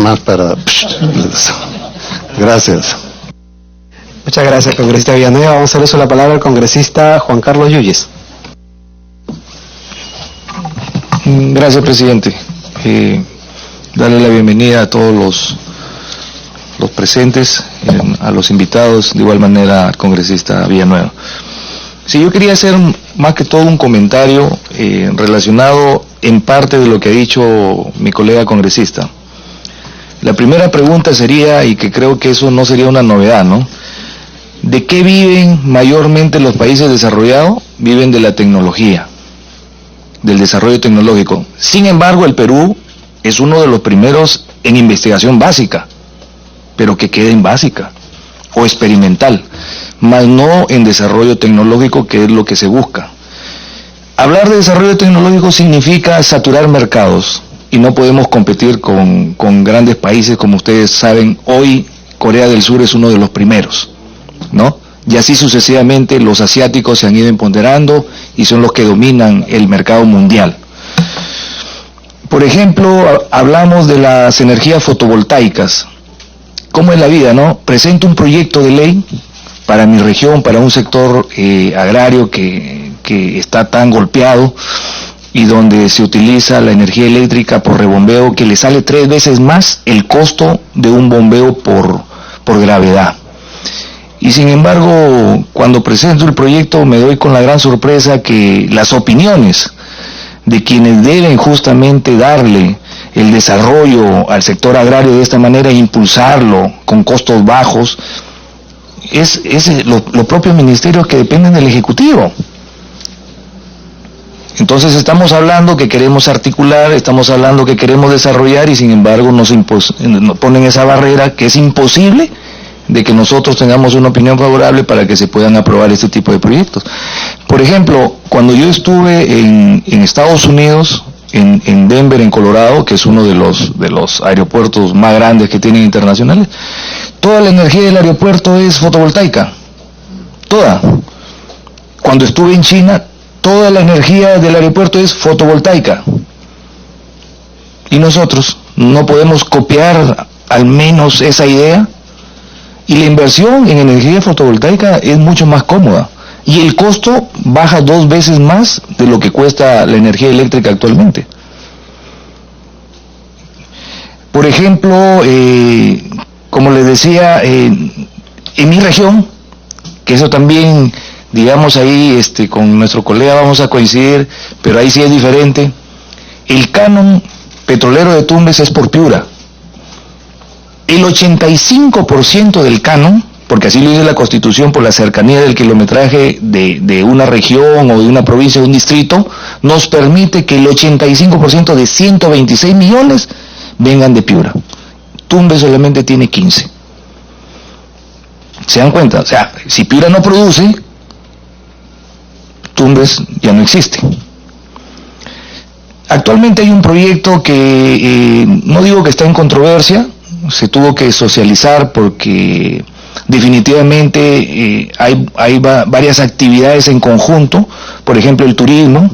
más para... Gracias. Muchas gracias, congresista Villanueva. Vamos a darle la palabra al congresista Juan Carlos Yuyes. Gracias, presidente. Darle la bienvenida a todos los presentes, a los invitados, de igual manera al congresista Villanueva. Sí, yo quería hacer más que todo un comentario relacionado en parte de lo que ha dicho mi colega congresista. La primera pregunta sería, y que creo que eso no sería una novedad, ¿no? ¿De qué viven mayormente los países desarrollados? Viven de la tecnología, del desarrollo tecnológico. Sin embargo, el Perú es uno de los primeros en investigación básica, pero que quede en básica o experimental, más no en desarrollo tecnológico, que es lo que se busca. Hablar de desarrollo tecnológico significa saturar mercados, y no podemos competir con grandes países. Como ustedes saben, hoy Corea del Sur es uno de los primeros, ¿no? Y así sucesivamente los asiáticos se han ido empoderando y son los que dominan el mercado mundial. Por ejemplo, hablamos de las energías fotovoltaicas. ¿Cómo es la vida, no? Presento un proyecto de ley para mi región, para un sector agrario que está tan golpeado y donde se utiliza la energía eléctrica por rebombeo, que le sale 3 veces más el costo de un bombeo por gravedad. Y sin embargo, cuando presento el proyecto me doy con la gran sorpresa que las opiniones de quienes deben justamente darle el desarrollo al sector agrario de esta manera e impulsarlo con costos bajos, es los propios ministerios que dependen del Ejecutivo. Entonces estamos hablando que queremos articular, estamos hablando que queremos desarrollar, y sin embargo nos ponen esa barrera que es imposible de que nosotros tengamos una opinión favorable para que se puedan aprobar este tipo de proyectos. Por ejemplo, cuando yo estuve en Estados Unidos, en Denver, en Colorado, que es uno de los aeropuertos más grandes que tienen internacionales, toda la energía del aeropuerto es fotovoltaica, toda. Cuando estuve en China, toda la energía del aeropuerto es fotovoltaica. Y nosotros no podemos copiar al menos esa idea. Y la inversión en energía fotovoltaica es mucho más cómoda. Y el costo baja 2 veces más de lo que cuesta la energía eléctrica actualmente. Por ejemplo, como les decía, en mi región, que eso también, digamos ahí, con nuestro colega vamos a coincidir, pero ahí sí es diferente. El canon petrolero de Tumbes es por Piura. El 85% del canon, porque así lo dice la Constitución, por la cercanía del kilometraje de una región o de una provincia o un distrito, nos permite que el 85% de 126 millones vengan de Piura. Tumbes solamente tiene 15. ¿Se dan cuenta? O sea, si Piura no produce, Tumbes ya no existe. Actualmente hay un proyecto que no digo que está en controversia, se tuvo que socializar porque definitivamente hay varias actividades en conjunto, por ejemplo el turismo,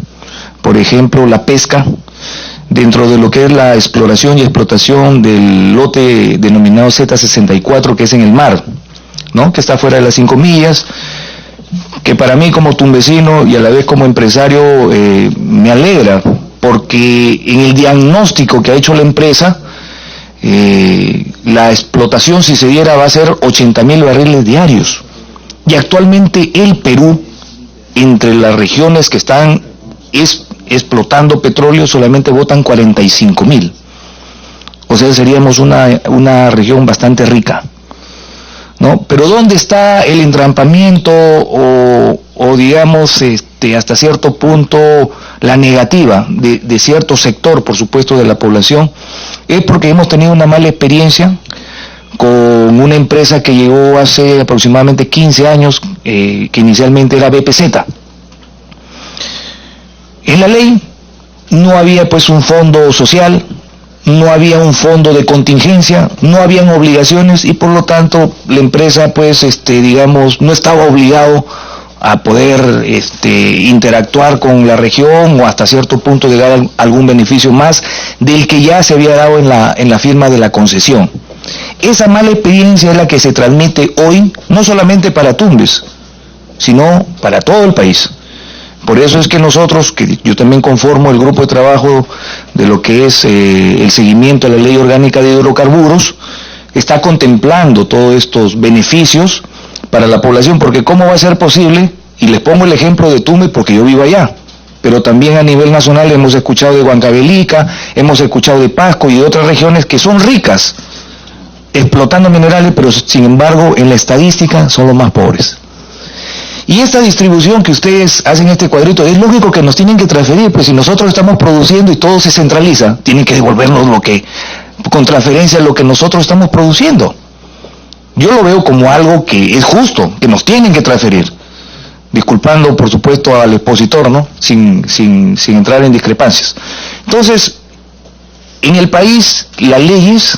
por ejemplo la pesca, dentro de lo que es la exploración y explotación del lote denominado Z64, que es en el mar, ¿no? Que está fuera de las 5 millas, que para mí como tumbesino y a la vez como empresario me alegra, porque en el diagnóstico que ha hecho la empresa, la explotación, si se diera, va a ser 80.000 barriles diarios. Y actualmente el Perú, entre las regiones que están explotando petróleo, solamente botan 45.000. O sea, seríamos una región bastante rica, ¿no? Pero ¿dónde está el entrampamiento o digamos, hasta cierto punto, la negativa de cierto sector, por supuesto, de la población? Es porque hemos tenido una mala experiencia con una empresa que llegó hace aproximadamente 15 años, que inicialmente era BPZ. En la ley no había pues un fondo social, no había un fondo de contingencia, no habían obligaciones y por lo tanto la empresa pues digamos no estaba obligado a poder interactuar con la región o hasta cierto punto llegar a algún beneficio más del que ya se había dado en la firma de la concesión. Esa mala experiencia es la que se transmite hoy, no solamente para Tumbes, sino para todo el país. Por eso es que nosotros, que yo también conformo el grupo de trabajo de lo que es el seguimiento a la Ley Orgánica de Hidrocarburos, está contemplando todos estos beneficios para la población, porque ¿cómo va a ser posible? Y les pongo el ejemplo de Tumbes porque yo vivo allá, pero también a nivel nacional hemos escuchado de Huancavelica, hemos escuchado de Pasco y de otras regiones que son ricas, explotando minerales, pero sin embargo en la estadística son los más pobres. Y esta distribución que ustedes hacen este cuadrito, es lógico que nos tienen que transferir, pues si nosotros estamos produciendo y todo se centraliza, tienen que devolvernos lo que, con transferencia, lo que nosotros estamos produciendo. Yo lo veo como algo que es justo, que nos tienen que transferir, disculpando por supuesto al expositor, ¿no? Sin entrar en discrepancias. Entonces, en el país, las leyes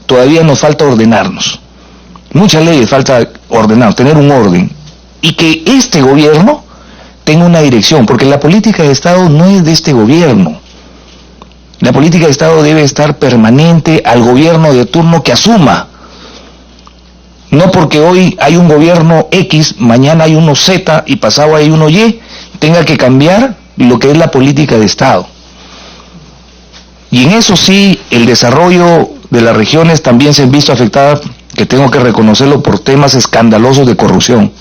todavía nos falta ordenarnos. Muchas leyes falta ordenar, tener un orden. Y que este gobierno tenga una dirección, porque la política de Estado no es de este gobierno. La política de Estado debe estar permanente al gobierno de turno que asuma. No porque hoy hay un gobierno X, mañana hay uno Z y pasado hay uno Y, tenga que cambiar lo que es la política de Estado. Y en eso sí, el desarrollo de las regiones también se han visto afectadas, que tengo que reconocerlo, por temas escandalosos de corrupción,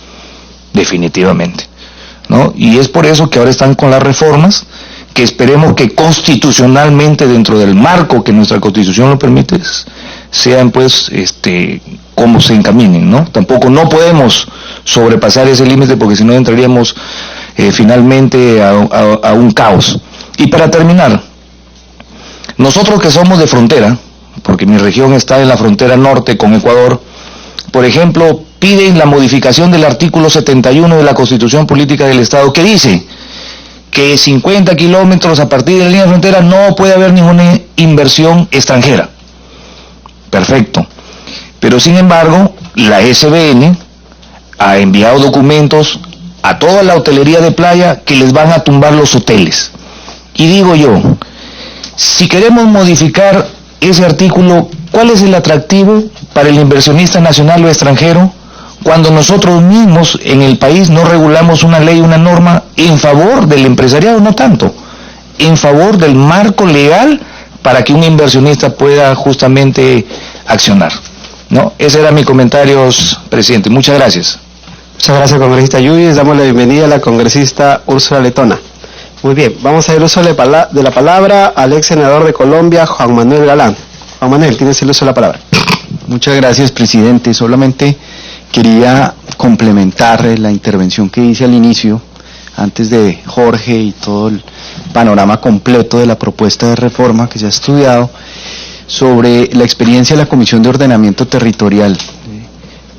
definitivamente, ¿no? Y es por eso que ahora están con las reformas, que esperemos que constitucionalmente, dentro del marco que nuestra Constitución lo permite, sean pues como se encaminen, ¿no? Tampoco no podemos sobrepasar ese límite, porque si no entraríamos finalmente a un caos. Y para terminar, nosotros que somos de frontera, porque mi región está en la frontera norte con Ecuador, por ejemplo, piden la modificación del artículo 71 de la Constitución Política del Estado, que dice que 50 kilómetros a partir de la línea de frontera no puede haber ninguna inversión extranjera. Perfecto. Pero sin embargo, la SBN ha enviado documentos a toda la hotelería de playa que les van a tumbar los hoteles. Y digo yo, si queremos modificar ese artículo, ¿cuál es el atractivo para el inversionista nacional o extranjero cuando nosotros mismos en el país no regulamos una ley, una norma en favor del empresariado? No tanto, en favor del marco legal para que un inversionista pueda justamente accionar, ¿no? Ese era mi comentario, presidente. Muchas gracias. Muchas gracias, congresista Yuyes. Damos la bienvenida a la congresista Úrsula Letona. Muy bien, vamos a dar uso de la palabra al ex senador de Colombia, Juan Manuel Galán. Juan Manuel, tienes el uso de la palabra. Muchas gracias, presidente. Solamente quería complementar la intervención que hice al inicio, antes de Jorge y todo el panorama completo de la propuesta de reforma que se ha estudiado, sobre la experiencia de la Comisión de Ordenamiento Territorial,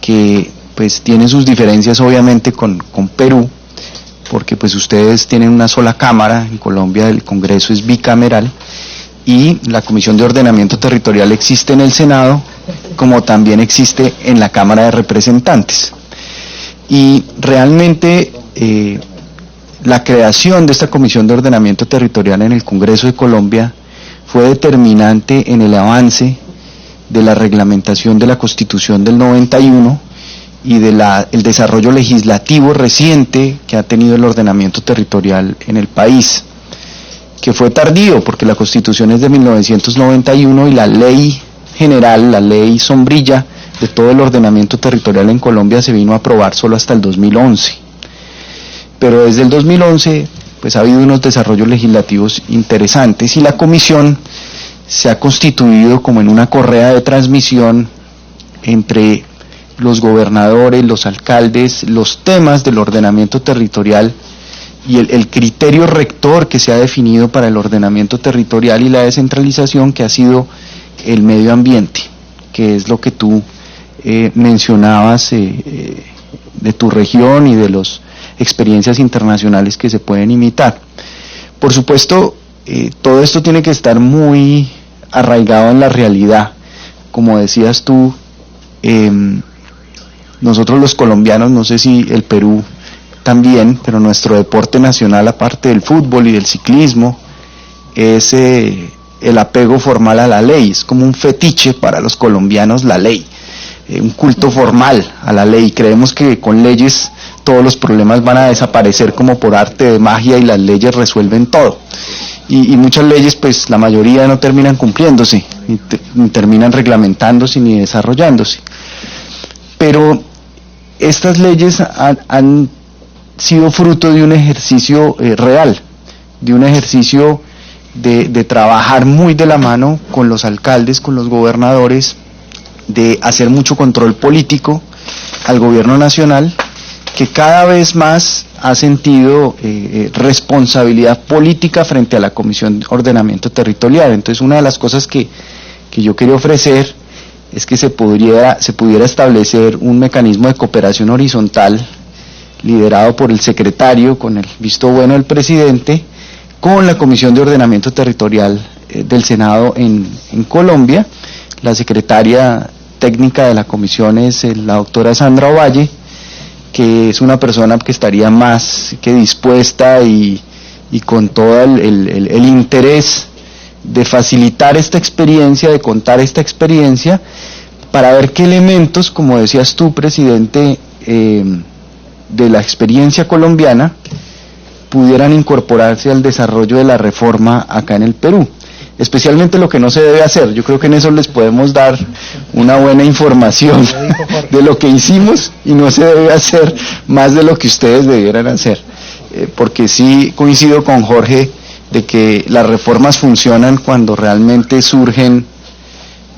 que pues tiene sus diferencias obviamente con Perú, porque pues ustedes tienen una sola cámara. En Colombia el Congreso es bicameral, y la Comisión de Ordenamiento Territorial existe en el Senado, como también existe en la Cámara de Representantes. Y realmente la creación de esta Comisión de Ordenamiento Territorial en el Congreso de Colombia fue determinante en el avance de la reglamentación de la Constitución del 91 y el desarrollo legislativo reciente que ha tenido el ordenamiento territorial en el país, que fue tardío porque la Constitución es de 1991 y la ley general, la ley sombrilla de todo el ordenamiento territorial en Colombia se vino a aprobar solo hasta el 2011. Pero desde el 2011 pues ha habido unos desarrollos legislativos interesantes, y la comisión se ha constituido como en una correa de transmisión entre los gobernadores, los alcaldes, los temas del ordenamiento territorial y el criterio rector que se ha definido para el ordenamiento territorial y la descentralización, que ha sido el medio ambiente, que es lo que tú mencionabas de tu región y de las experiencias internacionales que se pueden imitar. Por supuesto, todo esto tiene que estar muy arraigado en la realidad. Como decías tú, nosotros los colombianos, no sé si el Perú también, pero nuestro deporte nacional, aparte del fútbol y del ciclismo, es el apego formal a la ley. Es como un fetiche para los colombianos la ley, un culto formal a la ley. Creemos que con leyes todos los problemas van a desaparecer como por arte de magia y las leyes resuelven todo. Y muchas leyes, pues la mayoría no terminan cumpliéndose, ni terminan reglamentándose ni desarrollándose. Pero estas leyes han sido fruto de un ejercicio real, de un ejercicio de trabajar muy de la mano con los alcaldes, con los gobernadores, de hacer mucho control político al gobierno nacional, que cada vez más ha sentido responsabilidad política frente a la Comisión de Ordenamiento Territorial. Entonces, una de las cosas que yo quería ofrecer es que se pudiera establecer un mecanismo de cooperación horizontal liderado por el secretario, con el visto bueno del presidente, con la Comisión de Ordenamiento Territorial del Senado en Colombia. La secretaria técnica de la comisión es la doctora Sandra Ovalle, que es una persona que estaría más que dispuesta y con todo el interés de facilitar esta experiencia, de contar esta experiencia, para ver qué elementos, como decías tú, presidente, de la experiencia colombiana, pudieran incorporarse al desarrollo de la reforma acá en el Perú. Especialmente lo que no se debe hacer. Yo creo que en eso les podemos dar una buena información de lo que hicimos, y no se debe hacer más de lo que ustedes debieran hacer. Porque sí coincido con Jorge de que las reformas funcionan cuando realmente surgen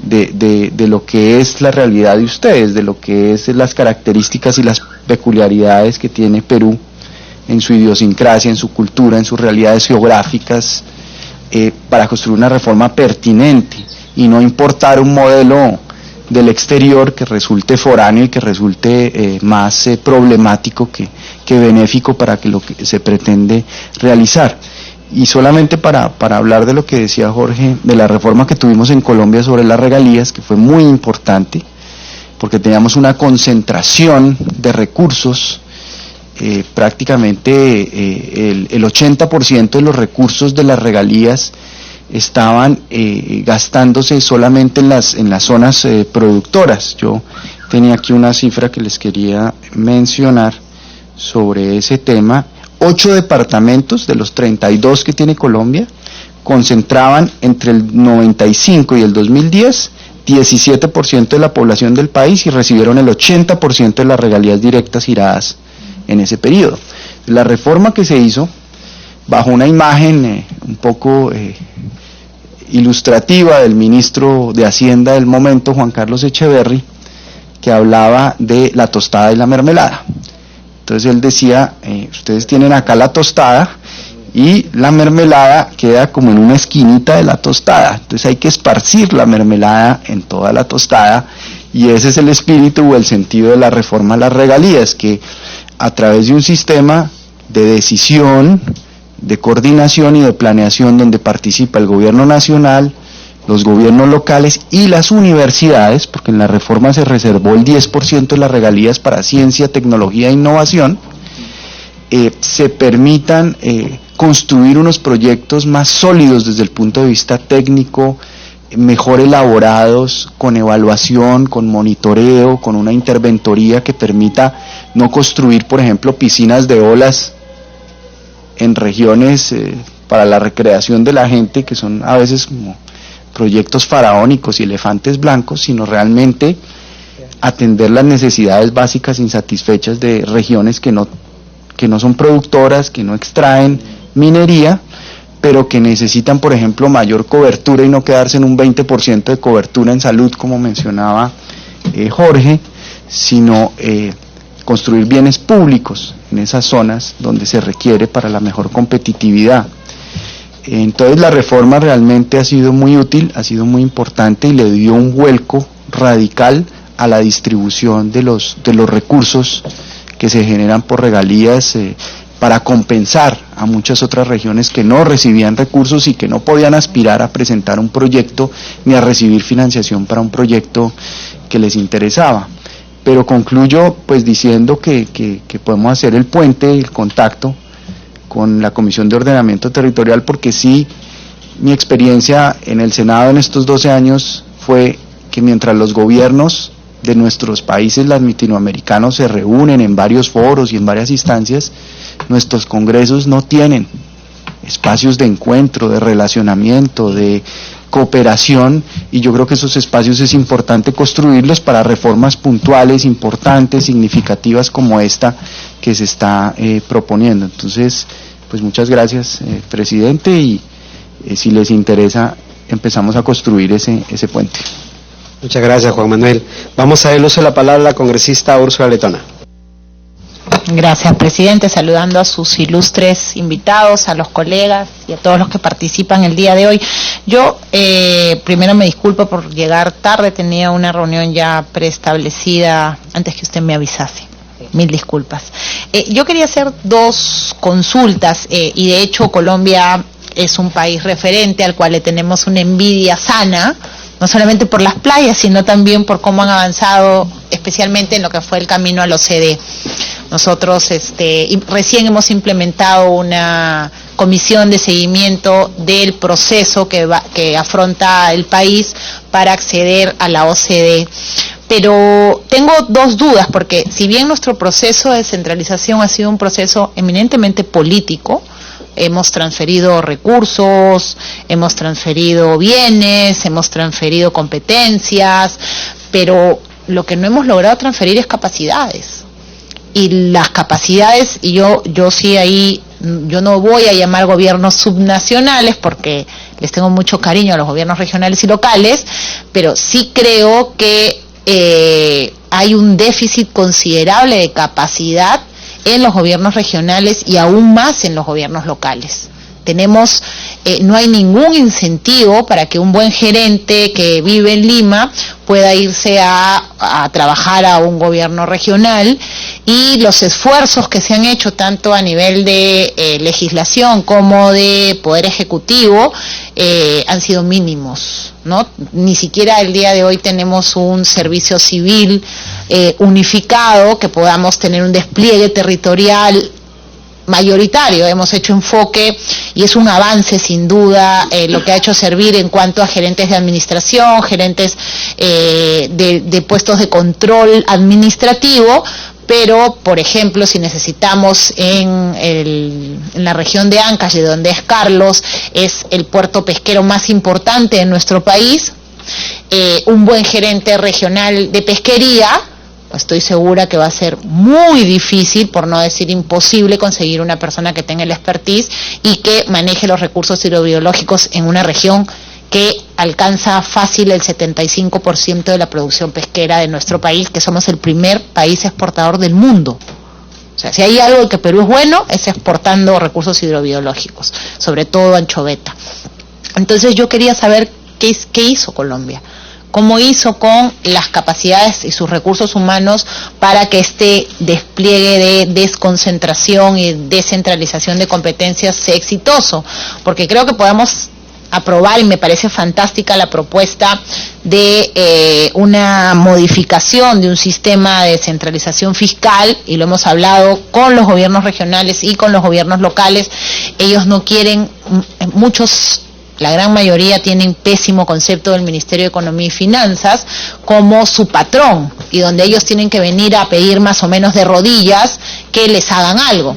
de lo que es la realidad de ustedes, de lo que es las características y las peculiaridades que tiene Perú en su idiosincrasia, en su cultura, en sus realidades geográficas, para construir una reforma pertinente y no importar un modelo del exterior que resulte foráneo y que resulte más problemático que benéfico para que lo que se pretende realizar. Y solamente para hablar de lo que decía Jorge, de la reforma que tuvimos en Colombia sobre las regalías, que fue muy importante, porque teníamos una concentración de recursos. Prácticamente el 80% de los recursos de las regalías estaban gastándose solamente en las zonas productoras. Yo tenía aquí una cifra que les quería mencionar sobre ese tema. 8 departamentos de los 32 que tiene Colombia concentraban entre el 95 y el 2010 17% de la población del país y recibieron el 80% de las regalías directas giradas en ese periodo. La reforma que se hizo, bajo una imagen un poco ilustrativa del ministro de Hacienda del momento, Juan Carlos Echeverry, que hablaba de la tostada y la mermelada. Entonces él decía, ustedes tienen acá la tostada y la mermelada queda como en una esquinita de la tostada, entonces hay que esparcir la mermelada en toda la tostada, y ese es el espíritu o el sentido de la reforma a las regalías, que a través de un sistema de decisión, de coordinación y de planeación donde participa el gobierno nacional, los gobiernos locales y las universidades, porque en la reforma se reservó el 10% de las regalías para ciencia, tecnología e innovación, se permitan construir unos proyectos más sólidos desde el punto de vista técnico, mejor elaborados, con evaluación, con monitoreo, con una interventoría que permita no construir, por ejemplo, piscinas de olas en regiones para la recreación de la gente, que son a veces como proyectos faraónicos y elefantes blancos, sino realmente atender las necesidades básicas insatisfechas de regiones que no son productoras, que no extraen minería, pero que necesitan, por ejemplo, mayor cobertura y no quedarse en un 20% de cobertura en salud, como mencionaba Jorge, sino construir bienes públicos en esas zonas donde se requiere para la mejor competitividad. Entonces la reforma realmente ha sido muy útil, ha sido muy importante y le dio un vuelco radical a la distribución de los recursos que se generan por regalías, para compensar a muchas otras regiones que no recibían recursos y que no podían aspirar a presentar un proyecto ni a recibir financiación para un proyecto que les interesaba. pero concluyo pues diciendo que podemos hacer el puente, el contacto con la Comisión de Ordenamiento Territorial, porque sí, mi experiencia en el Senado en estos 12 años fue que mientras los gobiernos de nuestros países latinoamericanos se reúnen en varios foros y en varias instancias, nuestros congresos no tienen espacios de encuentro, de relacionamiento, de cooperación, y yo creo que esos espacios es importante construirlos para reformas puntuales, importantes, significativas como esta que se está proponiendo. Entonces, pues muchas gracias, presidente, y si les interesa, empezamos a construir ese puente. Muchas gracias, Juan Manuel. Vamos a dar el uso de la palabra a la congresista Úrsula Letona. Gracias, presidente. Saludando a sus ilustres invitados, a los colegas y a todos los que participan el día de hoy. Yo primero me disculpo por llegar tarde, tenía una reunión ya preestablecida antes que usted me avisase. Mil disculpas. Yo quería hacer dos consultas y de hecho Colombia es un país referente al cual le tenemos una envidia sana, no solamente por las playas, sino también por cómo han avanzado, especialmente en lo que fue el camino a la OCDE. Nosotros recién hemos implementado una comisión de seguimiento del proceso que afronta el país para acceder a la OCDE. Pero tengo dos dudas, porque si bien nuestro proceso de descentralización ha sido un proceso eminentemente político, hemos transferido recursos, hemos transferido bienes, hemos transferido competencias, pero lo que no hemos logrado transferir es capacidades. Y las capacidades, y yo sí ahí, yo no voy a llamar gobiernos subnacionales porque les tengo mucho cariño a los gobiernos regionales y locales, pero sí creo que hay un déficit considerable de capacidad en los gobiernos regionales y aún más en los gobiernos locales. No hay ningún incentivo para que un buen gerente que vive en Lima pueda irse a trabajar a un gobierno regional, y los esfuerzos que se han hecho tanto a nivel de legislación como de poder ejecutivo han sido mínimos, ¿no? Ni siquiera el día de hoy tenemos un servicio civil unificado que podamos tener un despliegue territorial mayoritario. Hemos hecho enfoque y es un avance sin duda lo que ha hecho servir en cuanto a gerentes de administración, gerentes de puestos de control administrativo, pero por ejemplo si necesitamos en la región de Ancash, de donde es Carlos, es el puerto pesquero más importante de nuestro país, un buen gerente regional de pesquería, estoy segura que va a ser muy difícil, por no decir imposible, conseguir una persona que tenga el expertise y que maneje los recursos hidrobiológicos en una región que alcanza fácil el 75% de la producción pesquera de nuestro país, que somos el primer país exportador del mundo. O sea, si hay algo que Perú es bueno, es exportando recursos hidrobiológicos, sobre todo anchoveta. Entonces yo quería saber qué hizo Colombia. ¿Cómo hizo con las capacidades y sus recursos humanos para que este despliegue de desconcentración y descentralización de competencias sea exitoso? Porque creo que podemos aprobar, y me parece fantástica la propuesta de una modificación de un sistema de descentralización fiscal, y lo hemos hablado con los gobiernos regionales y con los gobiernos locales. Ellos no quieren, la gran mayoría tienen pésimo concepto del Ministerio de Economía y Finanzas como su patrón, y donde ellos tienen que venir a pedir más o menos de rodillas que les hagan algo.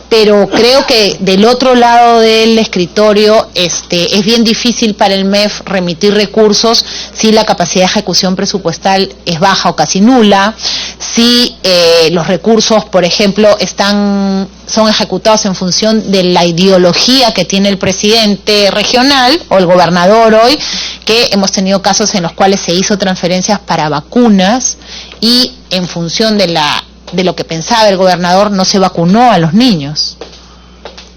Pero creo que del otro lado del escritorio es bien difícil para el MEF remitir recursos si la capacidad de ejecución presupuestal es baja o casi nula, si los recursos, por ejemplo, son ejecutados en función de la ideología que tiene el presidente regional o el gobernador hoy, que hemos tenido casos en los cuales se hizo transferencias para vacunas y en función de lo que pensaba el gobernador no se vacunó a los niños,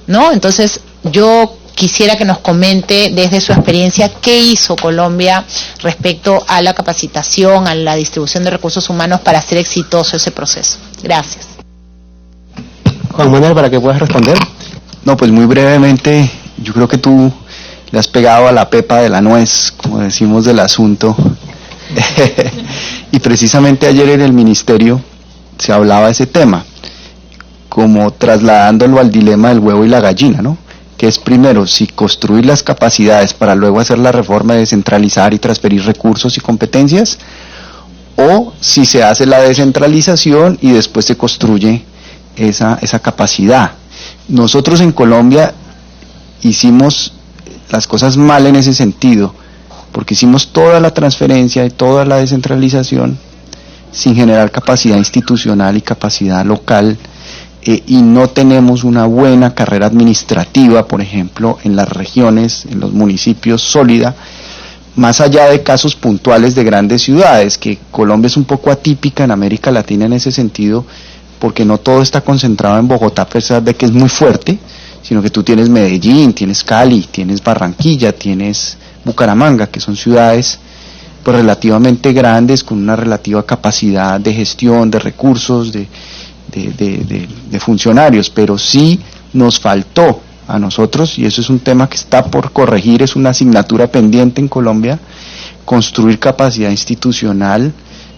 ¿no? Entonces yo quisiera que nos comente desde su experiencia qué hizo Colombia respecto a la capacitación, a la distribución de recursos humanos para hacer exitoso ese proceso. Gracias. Juan Manuel, para que puedas responder. No, pues muy brevemente, yo creo que tú le has pegado a la pepa de la nuez, como decimos, del asunto. Y precisamente ayer en el ministerio se hablaba de ese tema, como trasladándolo al dilema del huevo y la gallina, ¿no? Que es primero, si construir las capacidades para luego hacer la reforma de descentralizar y transferir recursos y competencias, o si se hace la descentralización y después se construye esa capacidad. Nosotros en Colombia hicimos las cosas mal en ese sentido, porque hicimos toda la transferencia y toda la descentralización sin generar capacidad institucional y capacidad local, y no tenemos una buena carrera administrativa, por ejemplo, en las regiones, en los municipios sólida, más allá de casos puntuales de grandes ciudades, que Colombia es un poco atípica en América Latina en ese sentido, porque no todo está concentrado en Bogotá, a pesar de que es muy fuerte, sino que tú tienes Medellín, tienes Cali, tienes Barranquilla, tienes Bucaramanga, que son ciudades pues relativamente grandes, con una relativa capacidad de gestión, de recursos, de funcionarios, pero sí nos faltó a nosotros, y eso es un tema que está por corregir, es una asignatura pendiente en Colombia, construir capacidad institucional,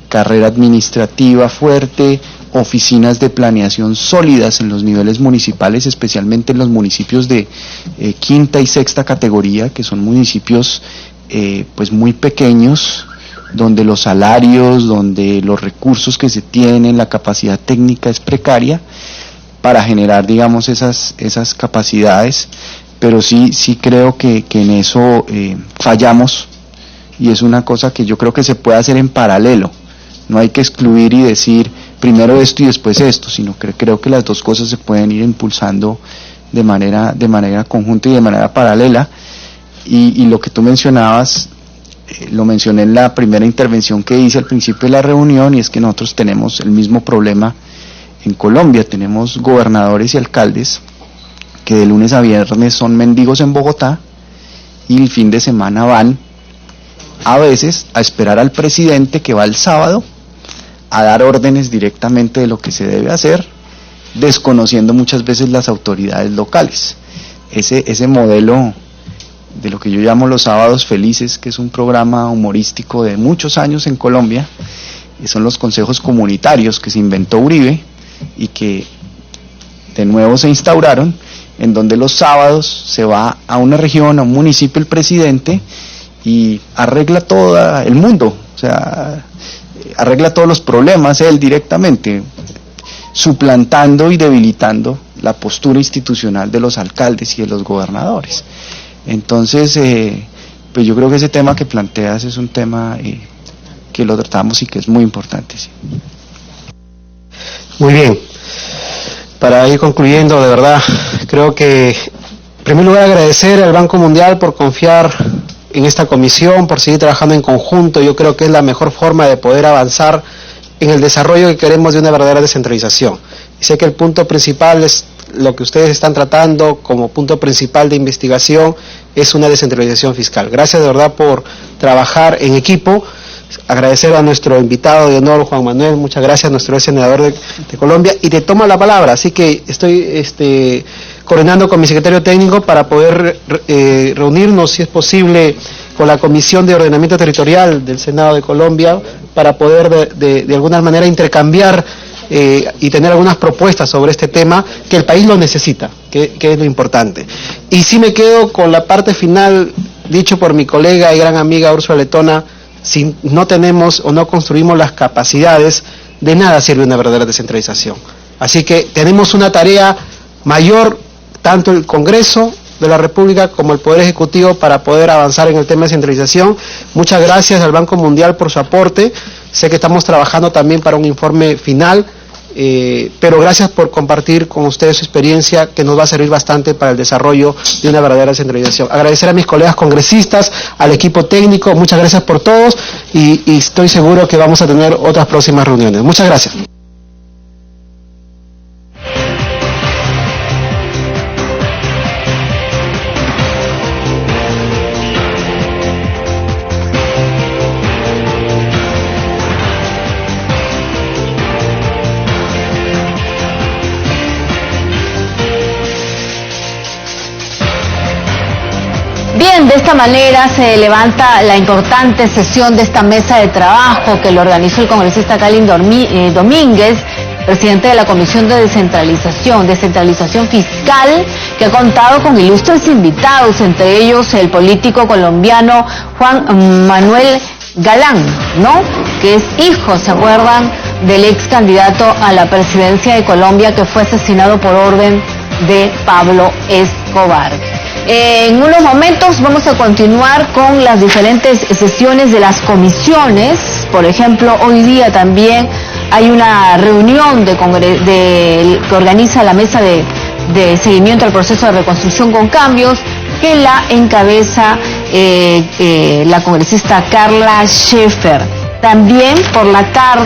carrera administrativa fuerte, oficinas de planeación sólidas en los niveles municipales, especialmente en los municipios de quinta y sexta categoría, que son municipios pues muy pequeños, donde los salarios, donde los recursos que se tienen, la capacidad técnica es precaria para generar, digamos, esas capacidades, pero sí creo que en eso fallamos, y es una cosa que yo creo que se puede hacer en paralelo. No hay que excluir y decir primero esto y después esto, sino que creo que las dos cosas se pueden ir impulsando de manera conjunta y de manera paralela. Y lo que tú mencionabas, lo mencioné en la primera intervención que hice al principio de la reunión, y es que nosotros tenemos el mismo problema en Colombia. Tenemos gobernadores y alcaldes que de lunes a viernes son mendigos en Bogotá, y el fin de semana van a veces a esperar al presidente, que va el sábado a dar órdenes directamente de lo que se debe hacer, desconociendo muchas veces las autoridades locales. Ese modelo de lo que yo llamo los sábados felices, que es un programa humorístico de muchos años en Colombia, y son los consejos comunitarios que se inventó Uribe y que de nuevo se instauraron, en donde los sábados se va a una región, a un municipio, el presidente, y arregla todo el mundo, o sea, arregla todos los problemas él directamente, suplantando y debilitando la postura institucional de los alcaldes y de los gobernadores. Entonces, pues yo creo que ese tema que planteas es un tema que lo tratamos y que es muy importante. Sí. Muy bien. Para ir concluyendo, de verdad, creo que, en primer lugar, agradecer al Banco Mundial por confiar en esta comisión, por seguir trabajando en conjunto. Yo creo que es la mejor forma de poder avanzar en el desarrollo que queremos de una verdadera descentralización. Y sé que el punto principal es lo que ustedes están tratando como punto principal de investigación, es una descentralización fiscal. Gracias de verdad por trabajar en equipo. Agradecer a nuestro invitado de honor, Juan Manuel, muchas gracias, nuestro senador de Colombia, y te toma la palabra, así que estoy coordinando con mi secretario técnico para poder reunirnos, si es posible, con la Comisión de Ordenamiento Territorial del Senado de Colombia, para poder de alguna manera intercambiar y tener algunas propuestas sobre este tema, que el país lo necesita, que es lo importante. Y sí me quedo con la parte final, dicho por mi colega y gran amiga Úrsula Letona: si no tenemos o no construimos las capacidades, de nada sirve una verdadera descentralización. Así que tenemos una tarea mayor, tanto el Congreso de la República como el Poder Ejecutivo, para poder avanzar en el tema de descentralización. Muchas gracias al Banco Mundial por su aporte. Sé que estamos trabajando también para un informe final, pero gracias por compartir con ustedes su experiencia, que nos va a servir bastante para el desarrollo de una verdadera descentralización. Agradecer a mis colegas congresistas, al equipo técnico, muchas gracias por todos, y estoy seguro que vamos a tener otras próximas reuniones. Muchas gracias. Bien, De esta manera se levanta la importante sesión de esta mesa de trabajo que lo organizó el congresista Calin Domínguez, presidente de la Comisión de Descentralización Fiscal, que ha contado con ilustres invitados, entre ellos el político colombiano Juan Manuel Galán, ¿no? Que es hijo, ¿se acuerdan?, del ex candidato a la presidencia de Colombia que fue asesinado por orden de Pablo Escobar. En unos momentos vamos a continuar con las diferentes sesiones de las comisiones. Por ejemplo, hoy día también hay una reunión que organiza la mesa de seguimiento al proceso de reconstrucción con cambios, que la encabeza la congresista Carla Schaefer. También por la tarde